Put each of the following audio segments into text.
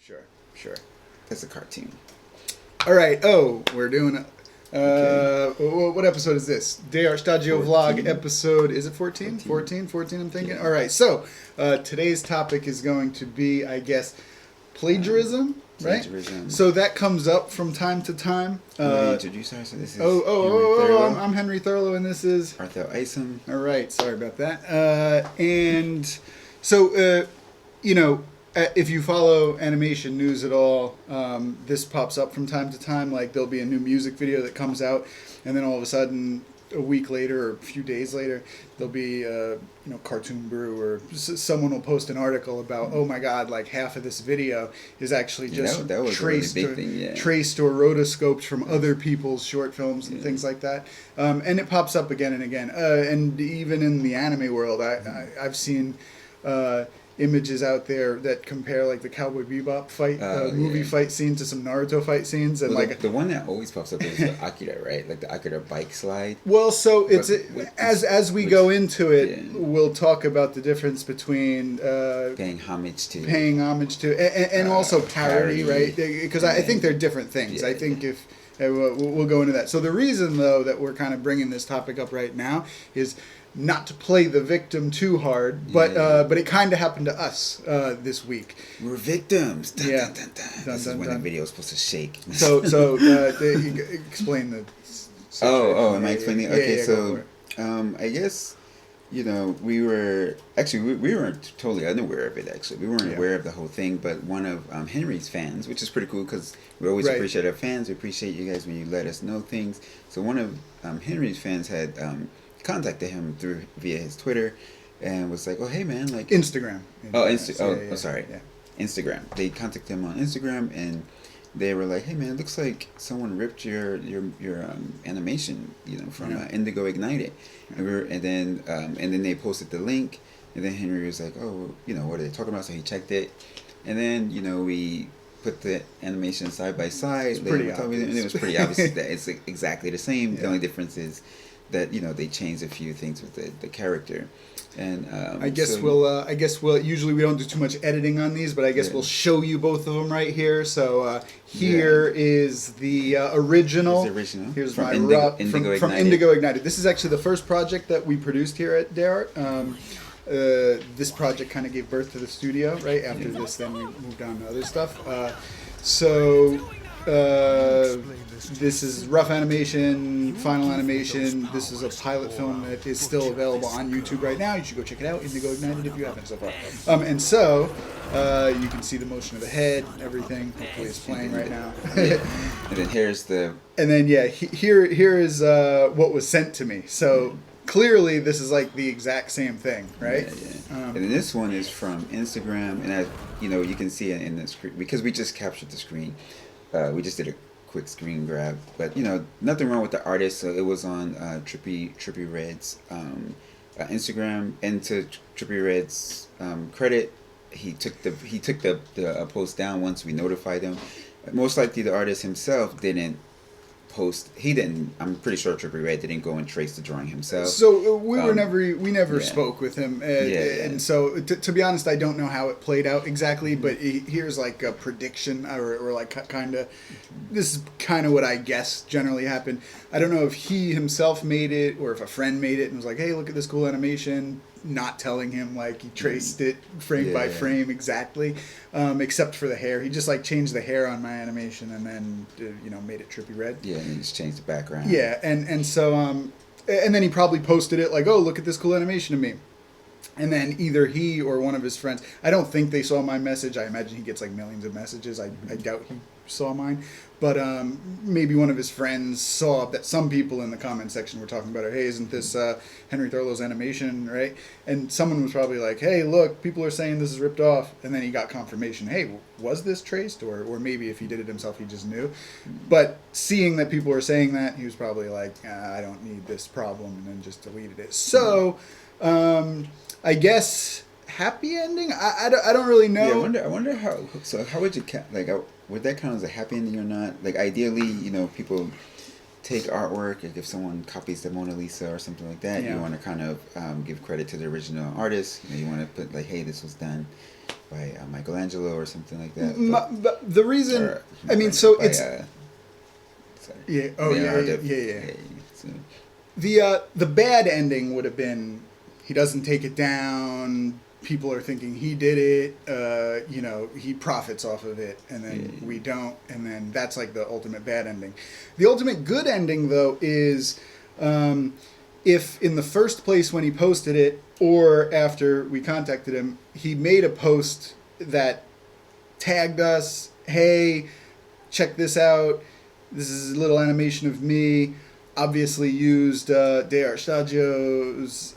Sure. That's a cartoon. All right. Oh, we're doing it. Okay. What episode is this? D'ART Shtajio 14. vlog episode. Is it 14? 14, I'm thinking. Yeah. All right. So today's topic is going to be, I guess, plagiarism. Right. Plagiarism. So that comes up from time to time. Introduce ourselves. So this is I'm Henry Thurlow, and this is Arthell Isom. All right. Sorry about that. And so if you follow animation news at all, this pops up from time to time. Like there'll be a new music video that comes out, and then all of a sudden, a week later or a few days later, there'll be Cartoon Brew or someone will post an article about, oh my God, like half of this video is actually just that was traced, a really big thing, yeah. traced or rotoscoped from other people's short films and things like that. And it pops up again and again. And even in the anime world, I've seen images out there that compare like the Cowboy Bebop fight scene to some Naruto fight scenes, and the one that always pops up is the Akira, right? Like the Akira bike slide. Well, so as we go into it, we'll talk about the difference between paying homage to and also parody, right? Because I think they're different things. I think if we'll go into that. So the reason though that we're kind of bringing this topic up right now is not to play the victim too hard, but it kind of happened to us this week. We're victims. Dun, Yeah. dun, dun, dun. This is when the video is supposed to shake. So explain the. Am I explaining? Okay, I guess we weren't totally unaware of it. Actually, we weren't aware of the whole thing. But one of Henry's fans, which is pretty cool because we always appreciate our fans. We appreciate you guys when you let us know things. So one of Henry's fans had contacted him via his Twitter and was like, oh hey man, like Instagram. Sorry. Instagram. They contacted him on Instagram and they were like, hey man, it looks like someone ripped your animation from Indigo Ignited. And then they posted the link and then Henry was like, oh, what are they talking about? So he checked it and then we put the animation side by side. And it was pretty obvious that it's exactly the same. The only difference is that they changed a few things with the character, and I guess we'll usually we don't do too much editing on these, but I guess we'll show you both of them right here. So here is the original. Here's from from Indigo Ignited. This is actually the first project that we produced here at D'ART. This project kind of gave birth to the studio. Right after this, then we moved on to other stuff. This is rough animation, final animation. This is a pilot film that is still available on YouTube right now. You should go check it out, Indigo Ignited, if you haven't so far. And so you can see the motion of the head, everything. Hopefully it's playing right now. And then here's the. And then here is what was sent to me. So clearly this is like the exact same thing, right? And then this one is from Instagram, and you can see it in the screen because we just captured the screen. We just did a quick screen grab, but nothing wrong with the artist. So it was on Trippy Red's Instagram, and to Trippy Red's credit, he took the post down once we notified him. Most likely the artist himself didn't post. I'm pretty sure Trippy Red didn't go and trace the drawing himself. So we never spoke with him, and so to be honest, I don't know how it played out exactly. But here's like a prediction, or like kind of, this is kind of what I guess generally happened. I don't know if he himself made it or if a friend made it and was like, "Hey, look at this cool animation." Not telling him like he traced it frame by frame exactly, except for the hair. He just like changed the hair on my animation and then made it Trippy Red. Yeah, and he just changed the background. Yeah, and so and then he probably posted it like, oh, look at this cool animation of me. And then either he or one of his friends, I don't think they saw my message. I imagine he gets like millions of messages. I doubt he saw mine. But maybe one of his friends saw that some people in the comment section were talking about it. Hey, isn't this Henry Thurlow's animation, right? And someone was probably like, hey, look, people are saying this is ripped off. And then he got confirmation. Hey, was this traced? Or maybe if he did it himself, he just knew. But seeing that people were saying that, he was probably like, I don't need this problem, and then just deleted it. So I guess happy ending? I don't really know. Yeah, I wonder how. So how would you would that count as a happy ending or not? Like ideally, people take artwork. Like if someone copies the Mona Lisa or something like that, you want to kind of give credit to the original artist. You want to put like, hey, this was done by Michelangelo or something like that. But the reason, or, I mean, so by, it's sorry. yeah. Oh yeah, Leonardo- yeah. so, The bad ending would have been he doesn't take it down. People are thinking he did it. You know, he profits off of it, and then we don't, and then that's like the ultimate bad ending. The ultimate good ending, though, is if in the first place when he posted it, or after we contacted him, he made a post that tagged us. Hey, check this out. This is a little animation of me. Obviously used D'ART Shtajio's,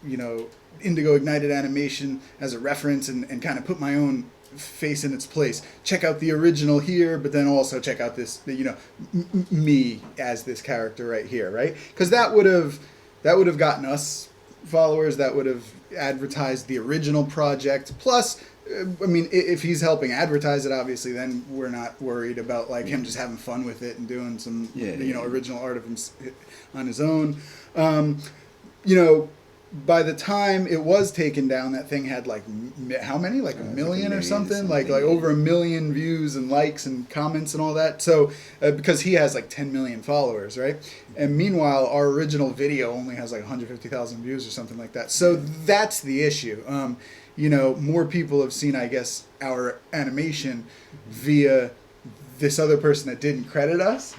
you know, Indigo Ignited animation as a reference and kind of put my own face in its place. Check out the original here, but then also check out this, you know, me as this character right here, right? Because that would have gotten us followers. That would have advertised the original project. Plus, I mean, if he's helping advertise it, obviously, then we're not worried about like him just having fun with it and doing some, you know, original art of him on his own. You know, by the time it was taken down, that thing had like how many? Like a million or something? Like over 1 million views and likes and comments and all that. So because he has like 10 million followers, right? And meanwhile, our original video only has like 150,000 views or something like that. So that's the issue. You know, more people have seen, I guess, our animation via this other person that didn't credit us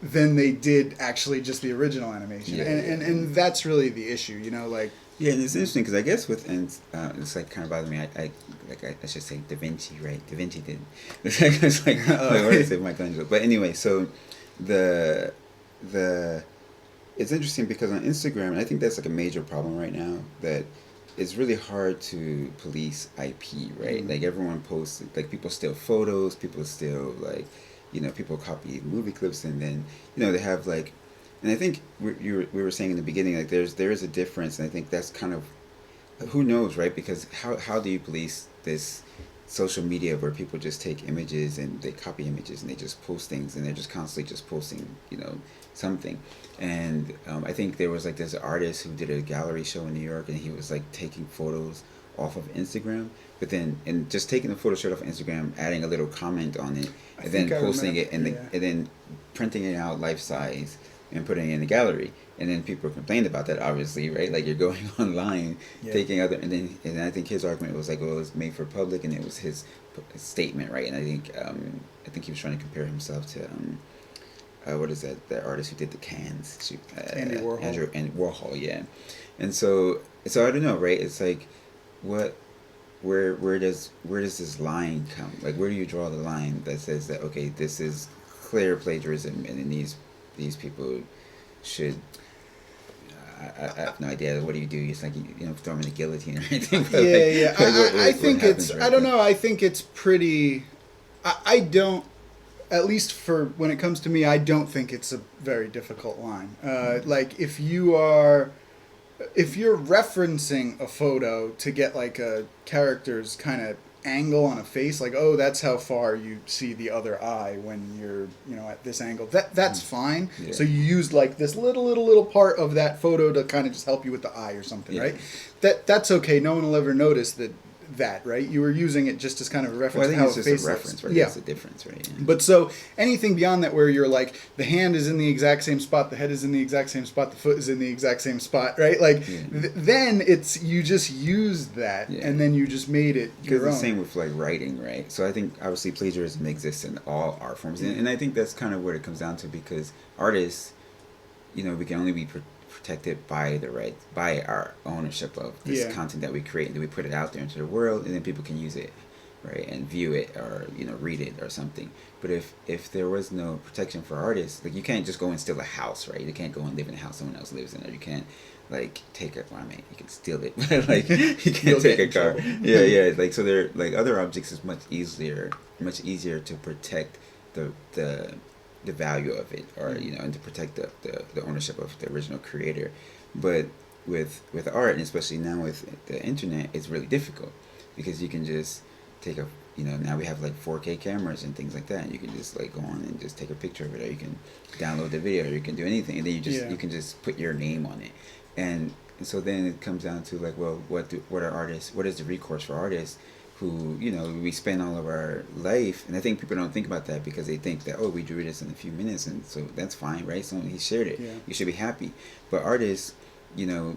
than they did actually just the original animation. And that's really the issue, you know, like... Yeah, and it's interesting because I guess it's like kind of bothering me. I should say Da Vinci, right? Da Vinci did. It's like what did I say, Michelangelo? But anyway, so the it's interesting because on Instagram, and I think that's like a major problem right now, that it's really hard to police IP, right? Like everyone posts, like people steal photos, people steal like, you know, people copy movie clips, and then, you know, they have like, and I think we were saying in the beginning, like there is a difference, and I think that's kind of, who knows, right? Because how do you police this social media where people just take images and they copy images and they just post things and they're just constantly just posting, you know, something. And I think there was like this artist who did a gallery show in New York, and he was like taking photos off of Instagram, but then and just taking the photo straight off of Instagram, adding a little comment on it, and then posting it and then printing it out life size and putting it in the gallery. And then people complained about that, obviously, right? Like you're going online, taking other, and I think his argument was like, well, it was made for public, and it was his statement, right? And I think he was trying to compare himself to what is that? The artist who did the cans, Andy Warhol. And Warhol, yeah. And so I don't know, right? It's like, where does this line come? Like, where do you draw the line that says that, okay, this is clear plagiarism, and then these people should. I have no idea. What do you do? It's like, you know, throw them in the guillotine or anything. But I think it's. Right, I don't know. I think it's pretty. I don't. At least for when it comes to me, I don't think it's a very difficult line. Like if you're referencing a photo to get like a character's kind of angle on a face, like, oh, that's how far you see the other eye when you're, you know, at this angle. That's fine. Yeah. So you used like this little part of that photo to kind of just help you with the eye or something, right? That's okay. No one will ever notice that, right? You were using it just as kind of a reference. Well, I think to how it's just a reference, right? Yeah. That's the difference, right? Yeah. But so anything beyond that, where you're like, the hand is in the exact same spot, the head is in the exact same spot, the foot is in the exact same spot, right? Like, then it's, you just used that, and then you just made it your own. Because the same with like writing, right? So I think obviously plagiarism exists in all art forms, and I think that's kind of what it comes down to, because artists, you know, we can only be protected by by our ownership of this content that we create, and then we put it out there into the world, and then people can use it, right, and view it, or, you know, read it or something. But if there was no protection for artists, like, you can't just go and steal a house, right? You can't go and live in a house someone else lives in, or you can't like take it. Well, I mean, you can steal it, but like you can't take a car. Yeah. Like, so there, like, other objects is much easier to protect the value of it, or, you know, and to protect the ownership of the original creator. But with art, and especially now with the internet, it's really difficult, because you can just take a, you know, now we have like 4K cameras and things like that, and you can just like go on and just take a picture of it, or you can download the video, or you can do anything, and then you can just put your name on it. And so then it comes down to like, well, what is the recourse for artists who, you know, we spend all of our life, and I think people don't think about that because they think that, oh, we drew this in a few minutes, and so that's fine, right? So he shared it. Yeah. You should be happy. But artists, you know,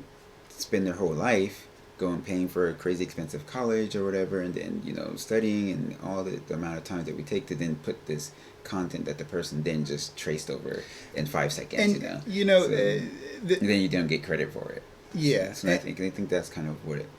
spend their whole life going paying for a crazy expensive college or whatever, and then, you know, studying and all the amount of time that we take to then put this content that the person then just traced over in 5 seconds, And, you know. you know, So, and then you don't get credit for it. yeah. So I think that's kind of what it.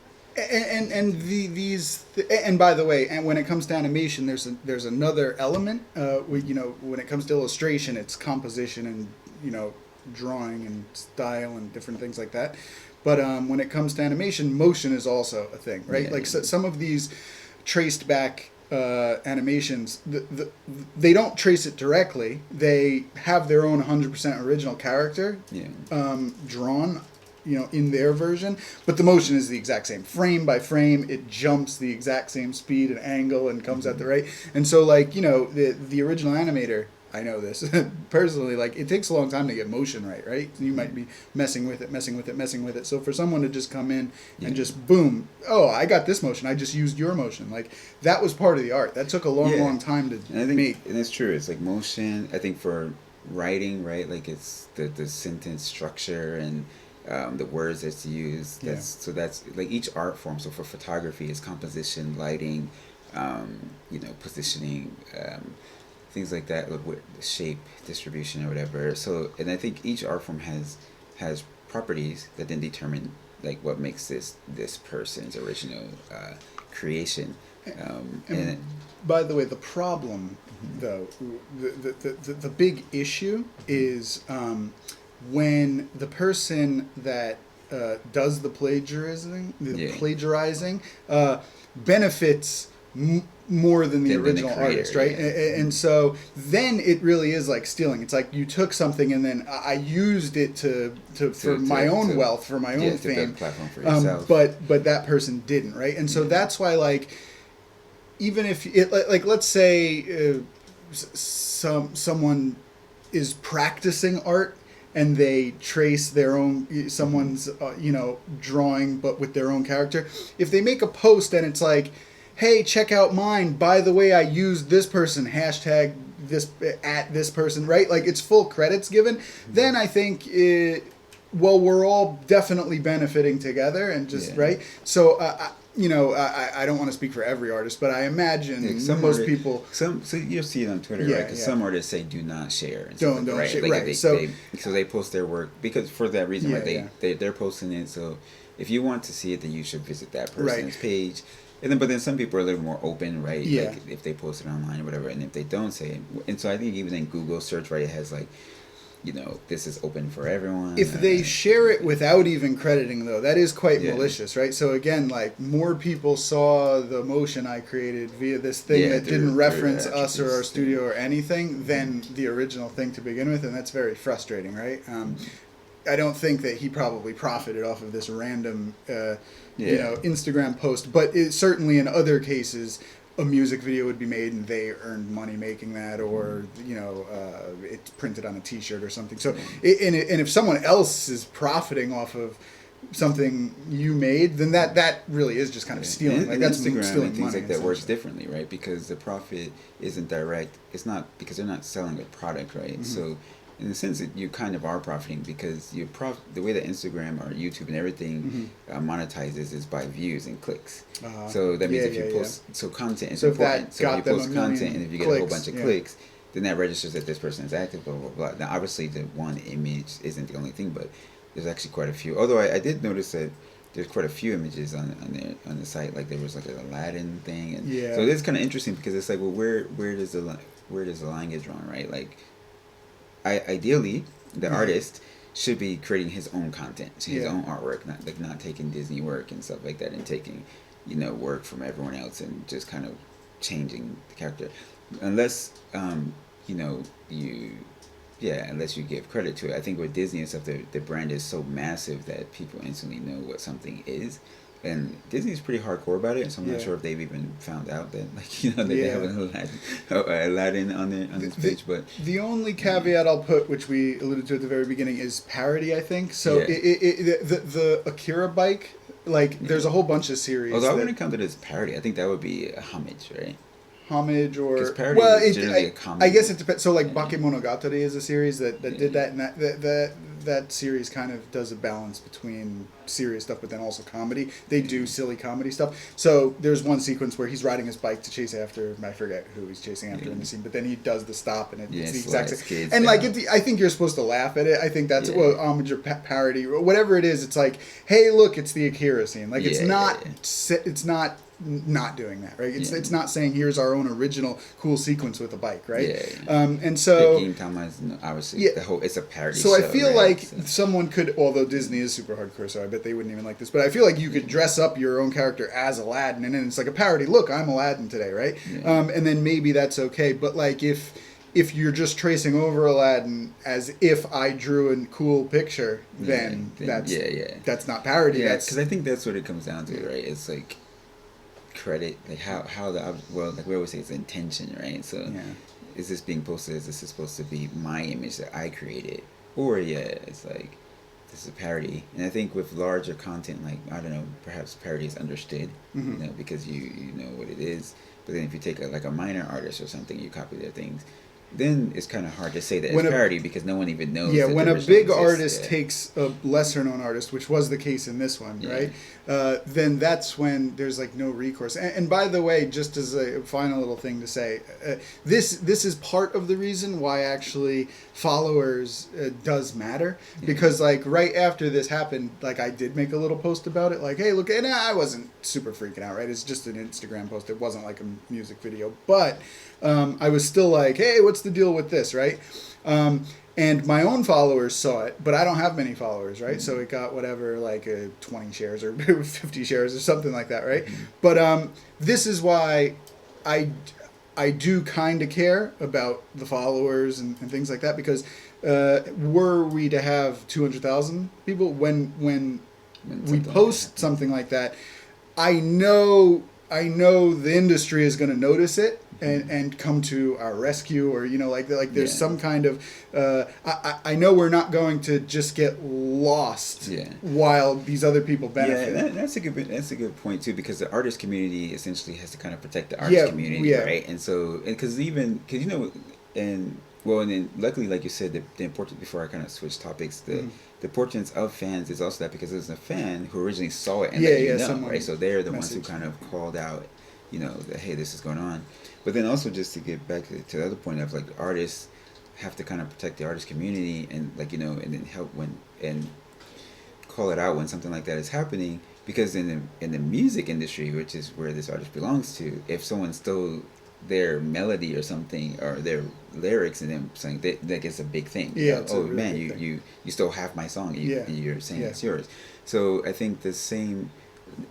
And by the way, and when it comes to animation, there's another element. You know, when it comes to illustration, it's composition and, you know, drawing and style and different things like that. But when it comes to animation, motion is also a thing, right? Yeah, like yeah. some of these traced back animations, they don't trace it directly. They have their own 100% original character drawn, you know, in their version, but the motion is the exact same. Frame by frame, it jumps the exact same speed and angle and comes at the right. And so, like, you know, the original animator, I know this personally, like, it takes a long time to get motion right? You might be messing with it. So for someone to just come in and just boom, oh, I got this motion, I just used your motion. Like, that was part of the art. That took a long time to and I think, make. and it's true. It's like motion. I think for writing, right? Like, it's the sentence structure and the words that's used. So that's like each art form. So for photography, it's composition, lighting, you know, positioning, things like that, like with shape, distribution, or whatever. So, and I think each art form has properties that then determine like what makes this person's original creation. And by the way, the problem, though, the big issue is when the person that does the plagiarizing benefits more than the original artist, right? And so then it really is like stealing. It's like you took something and then I used it for my own wealth, for my own fame, build a platform for yourself. But that person didn't, right? And so that's why, like, even if it, like, let's say someone is practicing art and they trace their own someone's you know, drawing but with their own character, if they make a post and it's like, hey, check out mine, by the way, I used this person, hashtag this at this person, right? Like, it's full credits given. Then I think well, we're all definitely benefiting together and just right. So you know, I don't want to speak for every artist, but I imagine most people. So you'll see it on Twitter, right? Because some artists say do not share. And Don't right? share, like right? So they post their work because for that reason, right? They're posting it. So if you want to see it, then you should visit that person's page. And then, but then some people are a little more open, right? Yeah. Like if they post it online or whatever, and if they don't say it, and so I think even in Google search, right, it has like, you know, this is open for everyone. If they share it without even crediting, though, that is quite malicious, right? So again, like, more people saw the motion I created via this thing that didn't reference us or our studio or anything than the original thing to begin with, and that's very frustrating, right? I don't think that he probably profited off of this random, you know, Instagram post, but certainly in other cases, a music video would be made and they earned money making that, or, you know, it's printed on a T-shirt or something. So, and if someone else is profiting off of something you made, then that really is just kind of stealing. Like, that's Instagram stealing and things money. like that works differently, right? Because the profit isn't direct. It's not because they're not selling a product, right? So, in the sense that you kind of are profiting because the way that Instagram or YouTube and everything monetizes is by views and clicks. So that means if you post, so content is important. So if you post content and if you get a whole bunch of clicks, then that registers that this person is active, blah, blah, blah. Now, obviously, the one image isn't the only thing, but there's actually quite a few. Although I did notice that there's quite a few images on the site. Like there was like an Aladdin thing, and so it's kind of interesting because it's like, well, where does the line get drawn, right? Like, ideally, the artist should be creating his own content, his own artwork, not taking Disney work and stuff like that, and taking, you know, work from everyone else and just kind of changing the character, unless you know, unless you give credit to it. I think with Disney and stuff, the brand is so massive that people instantly know what something is. And Disney's pretty hardcore about it, so I'm not sure if they've even found out that, like, you know, that they have an Aladdin on this page. But the only caveat I'll put, which we alluded to at the very beginning, is parody, I think. So the Akira bike like there's a whole bunch of series. Although I that, wouldn't count it as parody. I think that would be a homage, right? homage or Because parody is generally a comedy. I guess it depends. So like Yeah. Bakemonogatari is a series that Yeah. did that, and that series kind of does a balance between serious stuff but then also comedy. They do silly comedy stuff. So there's one sequence where he's riding his bike to chase after, I forget who he's chasing after in the scene, but then he does the stop and it's the exact same. And like I think you're supposed to laugh at it. I think that's homage or parody or whatever it is. It's like, hey, look, it's the Akira scene. Like it's not doing that, right? It's not saying here's our own original cool sequence with a bike, right? And so obviously the whole it's a parody. So I show, feel right? like someone could, although Disney is super hardcore, so I bet they wouldn't even like this. But I feel like you could dress up your own character as Aladdin, and then it's like a parody. Look, I'm Aladdin today, right? And then maybe that's okay. But like if you're just tracing over Aladdin as if I drew a cool picture, then that's not parody. Yeah, because I think that's what it comes down to, right? It's like credit, like how like we always say, it's intention, right? So is this being posted? Is this supposed to be my image that I created, or it's like this is a parody? And I think with larger content, like I don't know, perhaps parody is understood, you know, because you know what it is. But then if you take like a minor artist or something, you copy their things, then it's kind of hard to say that it's parody because no one even knows. Yeah, when a big artist takes a lesser known artist, which was the case in this one, right? Then that's when there's like no recourse. And by the way, just as a final little thing to say, this is part of the reason why actually followers does matter, because like right after this happened, like I did make a little post about it, like, hey, look, and I wasn't super freaking out, right? It's just an Instagram post. It wasn't like a music video, but I was still like, hey, what's the deal with this, right? And my own followers saw it, but I don't have many followers, right? So it got whatever, like 20 shares or 50 shares or something like that, right? But this is why I do kind of care about the followers and things like that, because were we to have 200,000 people when we post something like that, I know the industry is going to notice it and come to our rescue, or you know, like there's some kind of I know we're not going to just get lost while these other people benefit. Yeah, that's a good point too, because the artist community essentially has to kind of protect the artist community, right? And so because you know, and then luckily, like you said, the important, before I kind of switch topics, the importance of fans is also that, because there's a fan who originally saw it and let you know, right? So they're the ones who kind of called out, you know, that hey, this is going on. But then also, just to get back to the other point of like artists have to kind of protect the artist community, and like, you know, and then help and call it out when something like that is happening, because in the music industry, which is where this artist belongs to, if someone stole their melody or something, or their lyrics, and then saying that gets a big thing. Oh man, you stole half my song. You're saying it's yours. So I think the same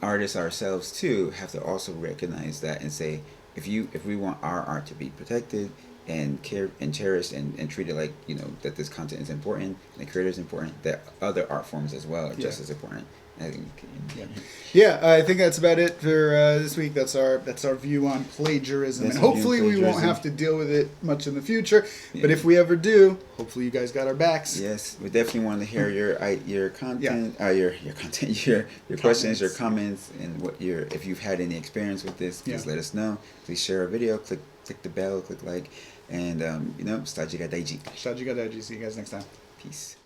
artists ourselves too have to also recognize that and say, if we want our art to be protected and care and cherished and treated like, you know, that this content is important and the creator is important, that other art forms as well are just as important. I think. I think that's about it for this week. That's our view on plagiarism, and hopefully we won't have to deal with it much in the future. But if we ever do, hopefully you guys got our backs. Yes, we definitely want to hear your content, your questions, your comments, and if you've had any experience with this, please let us know. Please share our video, click the bell, click like, and you know, Shtajio ga daiji. Shtajio ga daiji. See you guys next time. Peace.